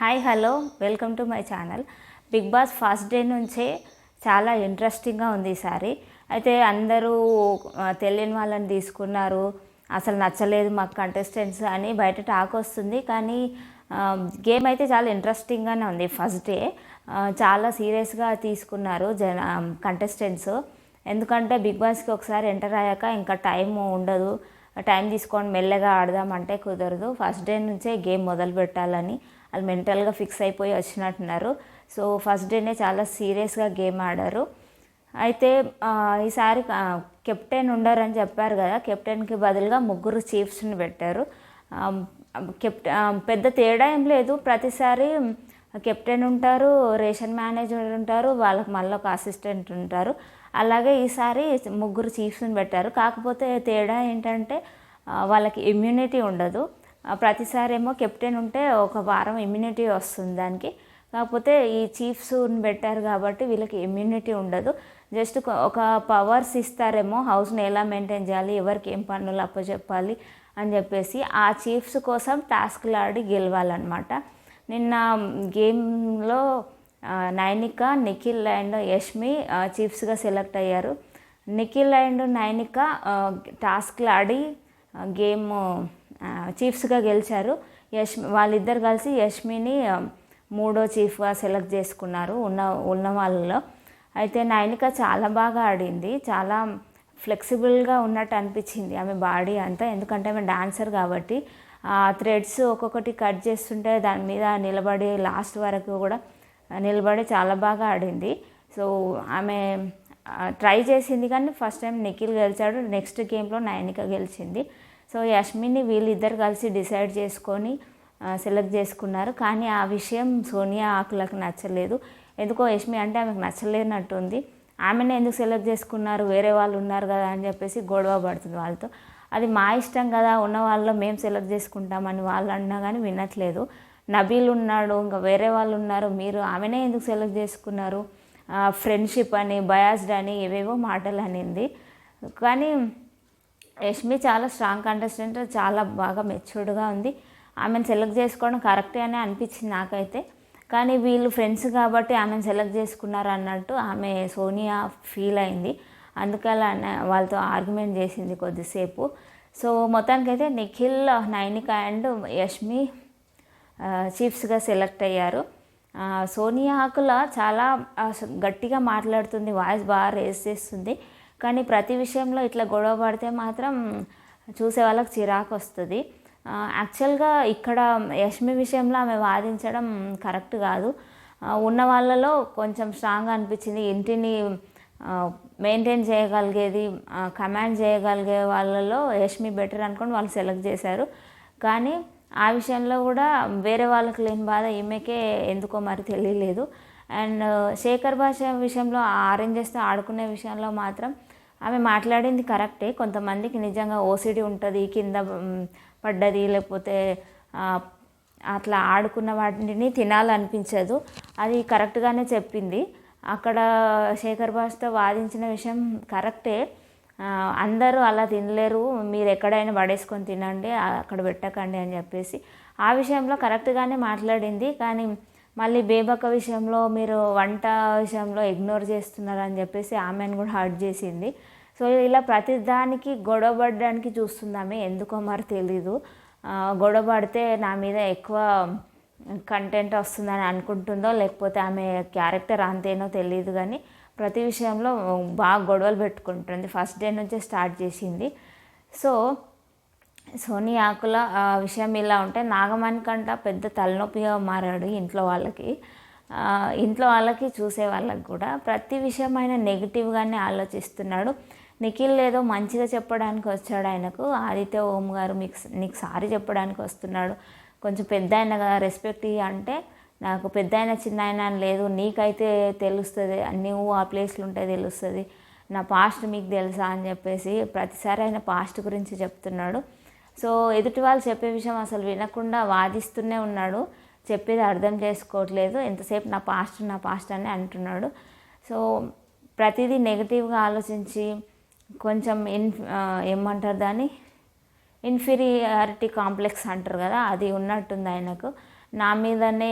Hi hello welcome to my channel. Bigg Boss first day నుంచే చాలా ఇంట్రెస్టింగ్గా ఉంది ఈసారి. అయితే అందరూ తెలియని వాళ్ళని తీసుకున్నారు, అసలు నచ్చలేదు మాకు కంటెస్టెంట్స్ అని బయట టాక్ వస్తుంది. కానీ గేమ్ అయితే చాలా ఇంట్రెస్టింగ్గానే ఉంది. ఫస్ట్ డే చాలా సీరియస్గా తీసుకున్నారు కంటెస్టెంట్స్. ఎందుకంటే బిగ్ బాస్కి ఒకసారి ఎంటర్ అయ్యాక ఇంకా టైం ఉండదు, టైం తీసుకొని మెల్లగా ఆడదామంటే కుదరదు. ఫస్ట్ డే నుంచే గేమ్ మొదలు పెట్టాలని వాళ్ళు మెంటల్గా ఫిక్స్ అయిపోయి వచ్చినట్టున్నారు. సో ఫస్ట్ డేనే చాలా సీరియస్గా గేమ్ ఆడారు. అయితే ఈసారి కెప్టెన్ ఉండరని చెప్పారు కదా, కెప్టెన్కి బదులుగా ముగ్గురు చీఫ్స్ని పెట్టారు. పెద్ద తేడా ఏం లేదు, ప్రతిసారి కెప్టెన్ ఉంటారు, రేషన్ మేనేజర్ ఉంటారు, వాళ్ళకి మళ్ళీ ఒక అసిస్టెంట్ ఉంటారు. అలాగే ఈసారి ముగ్గురు చీఫ్స్ని పెట్టారు. కాకపోతే తేడా ఏంటంటే వాళ్ళకి ఇమ్యూనిటీ ఉండదు. ప్రతిసారి ఏమో కెప్టెన్ ఉంటే ఒక వారం ఇమ్యూనిటీ వస్తుంది దానికి. కాకపోతే ఈ చీఫ్స్ని పెట్టారు కాబట్టి వీళ్ళకి ఇమ్యూనిటీ ఉండదు. జస్ట్ ఒక పవర్స్ ఇస్తారేమో, హౌస్ని ఎలా మెయింటైన్ చేయాలి, ఎవరికి ఏం పనులు అప్పచెప్పాలి అని చెప్పేసి ఆ చీఫ్స్ కోసం టాస్క్లు ఆడి గెలవాలన్నమాట. నిన్న గేమ్లో నైనిక, నిఖిల్ అండ్ యష్మి చీఫ్స్గా సెలెక్ట్ అయ్యారు. నిఖిల్ అండ్ నైనిక టాస్క్లు ఆడి గేమ్ చీఫ్స్గా గెలిచారు. వాళ్ళిద్దరు కలిసి యష్మిని మూడో చీఫ్గా సెలెక్ట్ చేసుకున్నారు ఉన్న వాళ్ళలో. అయితే నైనిక చాలా బాగా ఆడింది, చాలా ఫ్లెక్సిబుల్గా ఉన్నట్టు అనిపించింది ఆమె బాడీ అంతా. ఎందుకంటే ఆమె డాన్సర్ కాబట్టి ఆ థ్రెడ్స్ ఒక్కొక్కటి కట్ చేస్తుంటే దాని మీద నిలబడి లాస్ట్ వరకు కూడా నిలబడి చాలా బాగా ఆడింది. సో ఆమె ట్రై చేసింది, కానీ ఫస్ట్ టైం నిఖిల్ గెలిచాడు, నెక్స్ట్ గేమ్లో నైనిక గెలిచింది. సో యష్మిని వీళ్ళిద్దరు కలిసి డిసైడ్ చేసుకొని సెలెక్ట్ చేసుకున్నారు. కానీ ఆ విషయం సోనియా ఆకులకు నచ్చలేదు. ఎందుకో యష్మి అంటే ఆమెకు నచ్చలేనట్టుంది. ఆమెను ఎందుకు సెలెక్ట్ చేసుకున్నారు, వేరే వాళ్ళు ఉన్నారు కదా అని చెప్పేసి గొడవ పడుతుంది వాళ్ళతో. అది మా ఇష్టం కదా, ఉన్న వాళ్ళలో మేము సెలెక్ట్ చేసుకుంటామని వాళ్ళు అన్నా కానీ వినట్లేదు. నబీల్ ఉన్నాడు, ఇంకా వేరే వాళ్ళు ఉన్నారు, మీరు ఆమెనే ఎందుకు సెలెక్ట్ చేసుకున్నారు, ఫ్రెండ్షిప్ అని, బయాస్డ్ అని ఏవేవో మాటలు అనింది. కానీ యష్మి చాలా స్ట్రాంగ్ కంటెస్టెంట్, చాలా బాగా మెచ్యూర్డ్గా ఉంది. ఆమెను సెలెక్ట్ చేసుకోవడం కరెక్టే అని అనిపించింది నాకైతే. కానీ వీళ్ళు ఫ్రెండ్స్ కాబట్టి ఆమెను సెలెక్ట్ చేసుకున్నారు అన్నట్టు ఆమె సోనియా ఫీల్ అయింది. అందుకే అలా వాళ్ళతో ఆర్గ్యుమెంట్ చేసింది కొద్దిసేపు. సో మొత్తానికైతే నిఖిల్, నైనిక అండ్ యష్మి చీఫ్స్గా సెలెక్ట్ అయ్యారు. సోనియా ఆకుల చాలా గట్టిగా మాట్లాడుతుంది, వాయిస్ బాగా రేస్ చేస్తుంది. కానీ ప్రతి విషయంలో ఇట్లా గొడవ పడితే మాత్రం చూసే వాళ్ళకి చిరాకు వస్తుంది. యాక్చువల్గా ఇక్కడ యష్మి విషయంలో ఆమె వాదించడం కరెక్ట్ కాదు. ఉన్న వాళ్ళలో కొంచెం స్ట్రాంగ్ అనిపించింది. ఇంటిని మెయింటైన్ చేయగలిగేది, కమాండ్ చేయగలిగే వాళ్ళలో యష్మి బెటర్ అనుకొని వాళ్ళు సెలెక్ట్ చేశారు. కానీ ఆ విషయంలో కూడా వేరే వాళ్ళకి లేని బాధ ఈమెకే ఎందుకో మరి తెలియలేదు. అండ్ శేఖర్ భాష విషయంలో ఆరెంజెస్తో ఆడుకునే విషయంలో మాత్రం ఆమె మాట్లాడింది కరెక్టే. కొంతమందికి నిజంగా ఓసిడి ఉంటుంది, కింద పడ్డది లేకపోతే అట్లా ఆడుకున్న వాటిని తినాలనిపించదు, అది కరెక్ట్గానే చెప్పింది. అక్కడ శేఖర్ భాషతో వాదించిన విషయం కరెక్టే. అందరూ అలా తినలేరు, మీరు ఎక్కడైనా పడేసుకొని తినండి, అక్కడ పెట్టకండి అని చెప్పేసి ఆ విషయంలో కరెక్ట్గానే మాట్లాడింది. కానీ మళ్ళీ బేబక్క విషయంలో మీరు వంట విషయంలో ఇగ్నోర్ చేస్తున్నారని చెప్పేసి ఆమెను కూడా హర్ట్ చేసింది. సో ఇలా ప్రతిదానికి గొడవ పడడానికి చూస్తుందామె, ఎందుకో మరి తెలీదు. గొడవ పడితే నా మీద ఎక్కువ కంటెంట్ వస్తుందని అనుకుంటుందో లేకపోతే ఆమె క్యారెక్టర్ అంతేనో తెలియదు, కానీ ప్రతి విషయంలో బాగా గొడవలు పెట్టుకుంటుంది. ఫస్ట్ డే నుంచే స్టార్ట్ చేసింది. సో సోనియా ఆకుల విషయం ఇలా ఉంటే నాగమణికంట పెద్ద తలనొప్పిగా మారాడు ఇంట్లో వాళ్ళకి చూసే వాళ్ళకి కూడా. ప్రతి విషయం ఆయన నెగిటివ్గానే ఆలోచిస్తున్నాడు. నిఖిల్ ఏదో మంచిగా చెప్పడానికి వచ్చాడు ఆయనకు, ఆదిత్య ఓం గారు నీకు సారీ చెప్పడానికి వస్తున్నాడు, కొంచెం పెద్ద ఆయన కదా రెస్పెక్ట్ అంటే, నాకు పెద్ద ఆయన చిన్న ఆయన అని లేదు, నీకైతే తెలుస్తుంది, నువ్వు ఆ ప్లేస్లో ఉంటే తెలుస్తుంది, నా పాస్ట్ మీకు తెలుసా అని చెప్పేసి ప్రతిసారి ఆయన పాస్ట్ గురించి చెప్తున్నాడు. సో ఎదుటి వాళ్ళు చెప్పే విషయం అసలు వినకుండా వాదిస్తూనే ఉన్నాడు, చెప్పేది అర్థం చేసుకోవట్లేదు, ఎంతసేపు నా పాస్ట్ అని అంటున్నాడు. సో ప్రతిదీ నెగిటివ్గా ఆలోచించి కొంచెం ఏమంటారు దాన్ని, ఇన్ఫీరియారిటీ కాంప్లెక్స్ అంటారు కదా, అది ఉన్నట్టుంది ఆయనకు. నా మీదనే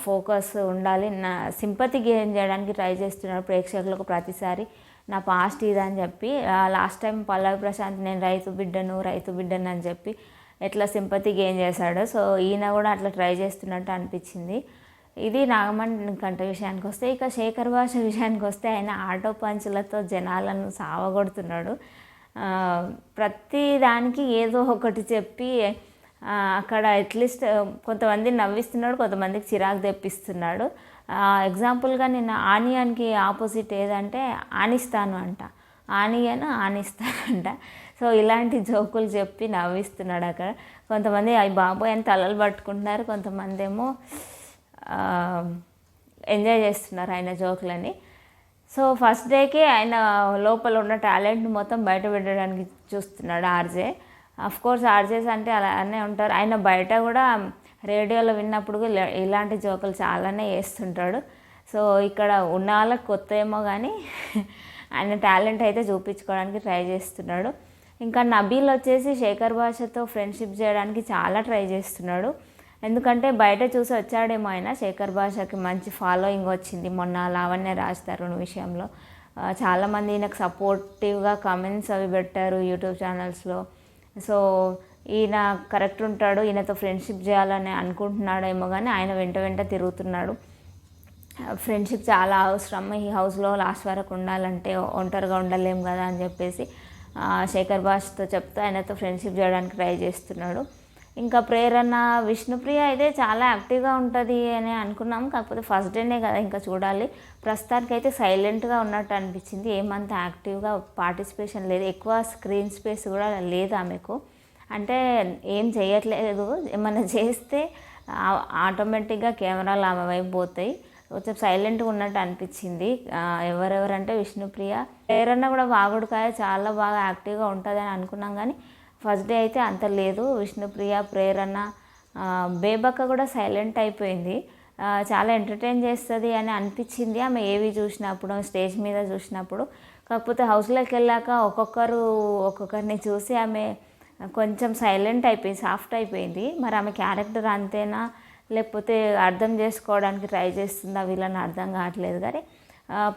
ఫోకస్ ఉండాలి, నా సింపతి గెయిన్ చేయడానికి ట్రై చేస్తున్నాడు ప్రేక్షకులకు ప్రతిసారి. నా పాస్ట్ ఇదని చెప్పి లాస్ట్ టైం పల్లవి ప్రశాంత్ నేను రైతు బిడ్డను అని చెప్పి ఎట్లా సింపతి గెయిన్ చేశాడో, సో ఈయన కూడా అట్లా ట్రై చేస్తున్నట్టు అనిపించింది. ఇది నాగమణి కంట విషయానికి వస్తే. ఇక శేఖర్ భాష విషయానికి వస్తే ఆయన ఆటో పంచులతో జనాలను సావగొడుతున్నాడు. ప్రతి దానికి ఏదో ఒకటి చెప్పి అక్కడ అట్లీస్ట్ కొంతమంది నవ్విస్తున్నాడు, కొంతమందికి చిరాకు తెప్పిస్తున్నాడు. ఎగ్జాంపుల్గా నిన్న ఆనియన్కి ఆపోజిట్ ఏదంటే ఆనిస్తాను అంట, ఆనిస్తానంట. సో ఇలాంటి జోకులు చెప్పి నవ్విస్తున్నాడు అక్కడ. కొంతమంది అవి బాబోయ్ అని తలలు పట్టుకుంటున్నారు, కొంతమంది ఏమో ఎంజాయ్ చేస్తున్నారు ఆయన జోకులని. సో ఫస్ట్ డేకి ఆయన లోపల ఉన్న టాలెంట్ని మొత్తం బయట పెట్టడానికి చూస్తున్నాడు ఆర్జే. కోర్స్ ఆర్జేస్ అంటే అలానే ఉంటారు. ఆయన బయట కూడా రేడియోలో విన్నప్పుడు ఇలాంటి జోకులు చాలానే వేస్తుంటాడు. సో ఇక్కడ ఉన్న వాళ్ళకి కొత్త ఏమో కానీ ఆయన టాలెంట్ అయితే చూపించుకోవడానికి ట్రై చేస్తున్నాడు. ఇంకా నబీల్ వచ్చేసి శేఖర్ భాషతో ఫ్రెండ్షిప్ చేయడానికి చాలా ట్రై చేస్తున్నాడు. ఎందుకంటే బయట చూసి వచ్చాడేమో ఆయన. శేఖర్ భాషకి మంచి ఫాలోయింగ్ వచ్చింది మొన్న లావణ్య రాజ్ తరుణ్ విషయంలో. చాలామంది ఈయనకు సపోర్టివ్గా కమెంట్స్ అవి పెట్టారు యూట్యూబ్ ఛానల్స్లో. సో ఈయన కరెక్ట్ ఉంటాడు, ఈయనతో ఫ్రెండ్షిప్ చేయాలని అనుకుంటున్నాడేమో కానీ ఆయన వెంట తిరుగుతున్నాడు. ఫ్రెండ్షిప్ చాలా అవసరం ఈ హౌస్లో, లాస్ట్ వరకు ఉండాలంటే ఒంటరిగా ఉండలేం కదా అని చెప్పేసి శేఖర్ భాష్తో చెప్తూ ఆయనతో ఫ్రెండ్షిప్ చేయడానికి ట్రై చేస్తున్నాడు. ఇంకా ప్రేరణ, విష్ణుప్రియ అయితే చాలా యాక్టివ్గా ఉంటుంది అని అనుకున్నాం. కాకపోతే ఫస్ట్ డేనే కదా, ఇంకా చూడాలి. ప్రస్తుతానికి అయితే సైలెంట్గా ఉన్నట్టు అనిపించింది. ఏమంత యాక్టివ్గా పార్టిసిపేషన్ లేదు, ఎక్కువ స్క్రీన్ స్పేస్ కూడా లేదు ఆమెకు. అంటే ఏం చేయట్లేదు, ఏమన్నా చేస్తే ఆటోమేటిక్గా కెమెరాలు ఆమె వైపు పోతాయి. కొంచెం సైలెంట్గా ఉన్నట్టు అనిపించింది. ఎవరెవరంటే విష్ణుప్రియ, ప్రేరణ కూడా వాగుడుకాయ చాలా బాగా యాక్టివ్గా ఉంటుందని అనుకున్నాం కానీ ఫస్ట్ డే అయితే అంత లేదు. విష్ణుప్రియ, ప్రేరణ, బేబక్క కూడా సైలెంట్ అయిపోయింది. చాలా ఎంటర్టైన్ చేస్తుంది అని అనిపించింది ఆమె ఏవి చూసినప్పుడు, స్టేజ్ మీద చూసినప్పుడు. కాకపోతే హౌస్లోకి వెళ్ళాక ఒక్కొక్కరిని చూసి ఆమె కొంచెం సైలెంట్ అయిపోయింది, సాఫ్ట్ అయిపోయింది. మరి ఆమె క్యారెక్టర్ అంతేనా లేకపోతే అర్థం చేసుకోవడానికి ట్రై చేస్తుందా వీళ్ళని అర్థం కావట్లేదు. కానీ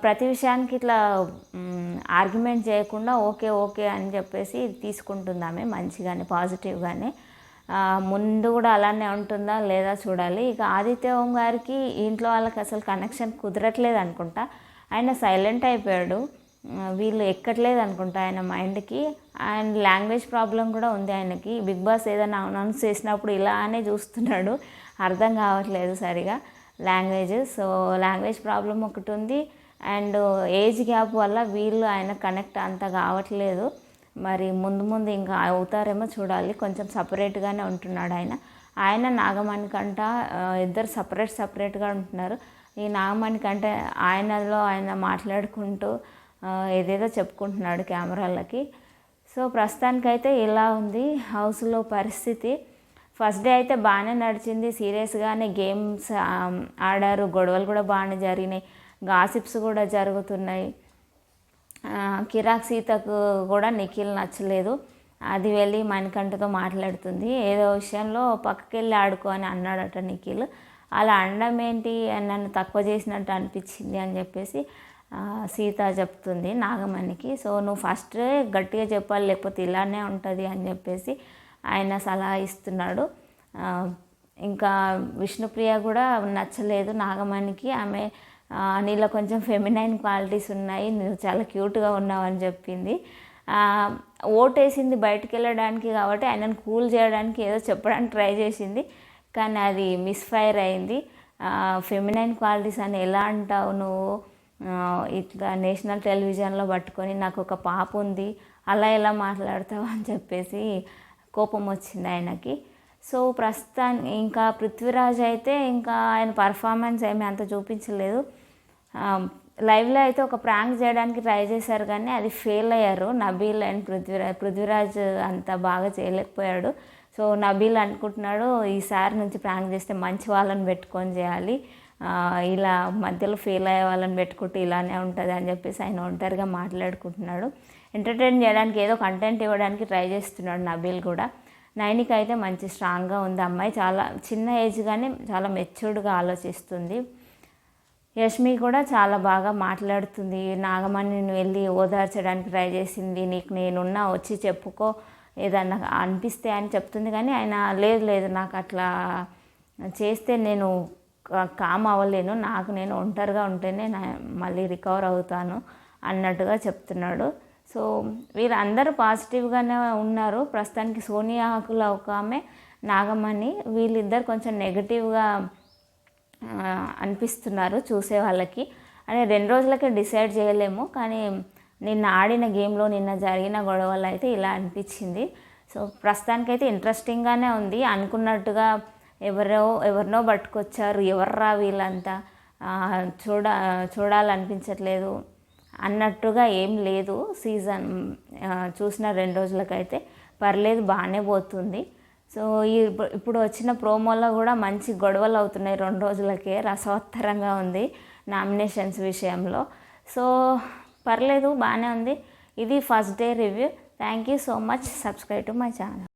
ప్రతి విషయానికి ఇట్లా ఆర్గ్యుమెంట్ చేయకుండా ఓకే అని చెప్పేసి తీసుకుంటుంది ఆమె మంచిగానే, పాజిటివ్గానే. ముందు కూడా అలానే ఉంటుందా లేదా చూడాలి. ఇక ఆదిత్య ఓం గారికి ఇంట్లో వాళ్ళకి అసలు కనెక్షన్ కుదరట్లేదు అనుకుంటా. ఆయన సైలెంట్ అయిపోయాడు, వీళ్ళు ఎక్కట్లేదు అనుకుంటా ఆయన మైండ్కి. అండ్ లాంగ్వేజ్ ప్రాబ్లం కూడా ఉంది ఆయనకి. బిగ్ బాస్ ఏదైనా అనౌన్స్ చేసినప్పుడు ఇలానే చూస్తున్నాడు, అర్థం కావట్లేదు సరిగా లాంగ్వేజ్. సో లాంగ్వేజ్ ప్రాబ్లం ఒకటి ఉంది. అండ్ ఏజ్ గ్యాప్ వల్ల వీళ్ళు ఆయన కనెక్ట్ అంత కావట్లేదు. మరి ముందు ఇంకా అవుతారేమో చూడాలి. కొంచెం సపరేట్గానే ఉంటున్నాడు ఆయన నాగమణి కంట. ఇద్దరు సపరేట్గా ఉంటున్నారు. ఈ నాగమణి కంటే ఆయనలో ఆయన మాట్లాడుకుంటూ ఏదేదో చెప్పుకుంటున్నాడు కెమెరాలకి. సో ప్రస్తుతానికైతే ఇలా ఉంది హౌస్లో పరిస్థితి. ఫస్ట్ డే అయితే బాగానే నడిచింది, సీరియస్గానే గేమ్స్ ఆడారు, గొడవలు కూడా బాగానే జరిగినాయి, గాసిప్స్ కూడా జరుగుతున్నాయి. కిరాక్ సీతకు కూడా నిఖిల్ నచ్చలేదు. అది వెళ్ళి మణికంఠతో మాట్లాడుతుంది. ఏదో విషయంలో పక్కకి వెళ్ళి ఆడుకో అని అన్నాడట నిఖిల్. అలా అనడం ఏంటి, నన్ను తక్కువ చేసినట్టు అనిపించింది అని చెప్పేసి సీత చెప్తుంది నాగమణికి. సో నువ్వు ఫస్ట్ గట్టిగా చెప్పాలి, లేకపోతే ఇలానే ఉంటుంది అని చెప్పేసి ఆయన సలహా ఇస్తున్నాడు. ఇంకా విష్ణుప్రియ కూడా నచ్చలేదు నాగమణికి. ఆమె నీలో కొంచెం ఫెమినైన్ క్వాలిటీస్ ఉన్నాయి, నువ్వు చాలా క్యూట్గా ఉన్నావు అని చెప్పింది. ఓటేసింది బయటికి వెళ్ళడానికి కాబట్టి ఆయనను కూల్ చేయడానికి ఏదో చెప్పడానికి ట్రై చేసింది, కానీ అది మిస్ఫైర్ అయింది. ఫెమినైన్ క్వాలిటీస్ అని ఎలా అంటావు నువ్వు, ఇట్లా నేషనల్ టెలివిజన్లో పట్టుకొని నాకు ఒక పాప ఉంది అలా ఎలా మాట్లాడతావు అని చెప్పేసి కోపం వచ్చింది ఆయనకి. సో ప్రస్తుతానికి ఇంకా పృథ్వీరాజ్ అయితే ఇంకా ఆయన పర్ఫార్మెన్స్ ఏమీ అంత చూపించలేదు. లైవ్లో అయితే ఒక ప్రాంక్ చేయడానికి ట్రై చేశారు కానీ అది ఫెయిల్ అయ్యారు నబీల్ అండ్ పృథ్వీరాజ్ అంత బాగా చేయలేకపోయాడు. సో నబీల్ అనుకుంటున్నాడు ఈసారి నుంచి ప్రాంక్ చేస్తే మంచి వాళ్ళని పెట్టుకొని చేయాలి, ఇలా మధ్యలో ఫెయిల్ అయ్యే వాళ్ళని పెట్టుకుంటే ఇలానే ఉంటుంది అని చెప్పేసి ఆయన ఒంటరిగా మాట్లాడుకుంటున్నాడు. ఎంటర్టైన్ చేయడానికి ఏదో కంటెంట్ ఇవ్వడానికి ట్రై చేస్తున్నాడు నబీల్ కూడా. నైనికి అయితే మంచి స్ట్రాంగ్గా ఉంది అమ్మాయి, చాలా చిన్న ఏజ్ కానీ చాలా మెచ్యూర్డ్గా ఆలోచిస్తుంది. యష్మి కూడా చాలా బాగా మాట్లాడుతుంది. నాగమణిని వెళ్ళి ఓదార్చడానికి ట్రై చేసింది, నీకు నేనున్నా వచ్చి చెప్పుకో ఏదన్నా అనిపిస్తే అని చెప్తుంది. కానీ ఆయన లేదు లేదు నాకు అట్లా చేస్తే నేను కామ్ అవ్వలేను, నాకు నేను ఒంటరిగా ఉంటేనే మళ్ళీ రికవర్ అవుతాను అన్నట్టుగా చెప్తున్నాడు. సో వీళ్ళందరూ పాజిటివ్గానే ఉన్నారు. ప్రస్తుతానికి సోనియా ఆకుల ఒక ఆమె, నాగమణి, వీళ్ళిద్దరు కొంచెం నెగిటివ్గా అనిపిస్తున్నారు చూసే వాళ్ళకి. అని 2 రోజులకే డిసైడ్ చేయలేము, కానీ నిన్న ఆడిన గేమ్లో నిన్న జరిగిన గొడవలు అయితే ఇలా అనిపించింది. సో ప్రస్తుతానికైతే ఇంట్రెస్టింగ్గానే ఉంది. అనుకున్నట్టుగా ఎవరినో పట్టుకొచ్చారు, ఎవర్రా వీళ్ళంతా, చూడాలనిపించట్లేదు అన్నట్టుగా ఏం లేదు. సీజన్ చూసిన 2 రోజులకైతే పర్లేదు, బాగానే పోతుంది. సో ఇప్పుడు వచ్చిన ప్రోమోలో కూడా మంచి గొడవలు అవుతున్నాయి 2 రోజులకే, రసవత్తరంగా ఉంది నామినేషన్స్ విషయంలో. సో పర్లేదు, బాగానే ఉంది. ఇది first day review. Thank you so much. Subscribe to my channel.